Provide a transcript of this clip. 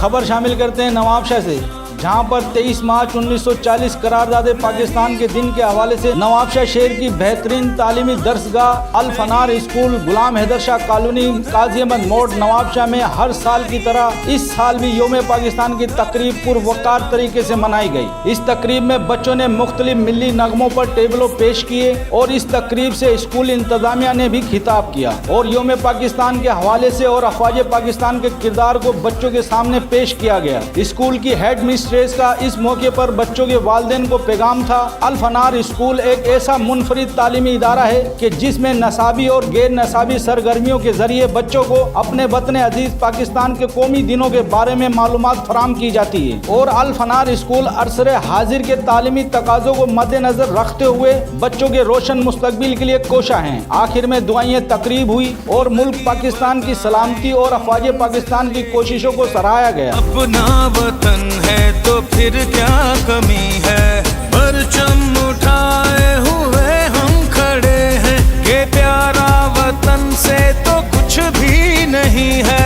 खबर शामिल करते हैं नवाबशाह से, जहां पर 23 मार्च 1940 करारदाद पाकिस्तान के दिन के हवाले से नवाबशाह शहर की बेहतरीन तालीमी दर्सगाह अल फनार स्कूल गुलाम हैदर शाह कॉलोनी काजी अहमद मोड़ नवाबशाह में हर साल की तरह इस साल भी योम पाकिस्तान की तकरीब पुरवकार तरीके से मनाई गई। इस तकरीब में बच्चों ने मुख्तलिफ मिली नगमों पर टेबलों पेश किए और इस तकरीब से स्कूल इंतजामिया ने भी खिताब किया और योम पाकिस्तान के हवाले से और अफवाज पाकिस्तान के किरदार को बच्चों के सामने पेश किया गया। स्कूल की हेड मिस्ट्रेस का इस मौके पर बच्चों के वालिदैन को पैगाम था, अल फनार स्कूल एक ऐसा मुनफरिद तालीमी इदारा है कि जिसमें नसाबी और गैर नसाबी सरगर्मियों के जरिए बच्चों को अपने वतन अजीज पाकिस्तान के कौमी दिनों के बारे में मालूमात फराहम की जाती है और अल फनार स्कूल अरसरे हाजिर के तालीमी तकाज़ों को मद्देनजर रखते हुए बच्चों के रोशन मुस्तकबिल के लिए कोशा है। आखिर में दुआएं तकरीब हुई और मुल्क पाकिस्तान की सलामती और अफवाज पाकिस्तान की कोशिशों को सराहा गया। अपना वतन है तो फिर क्या कमी है, परचम उठाए हुए हम खड़े हैं, ये प्यारा वतन से तो कुछ भी नहीं है।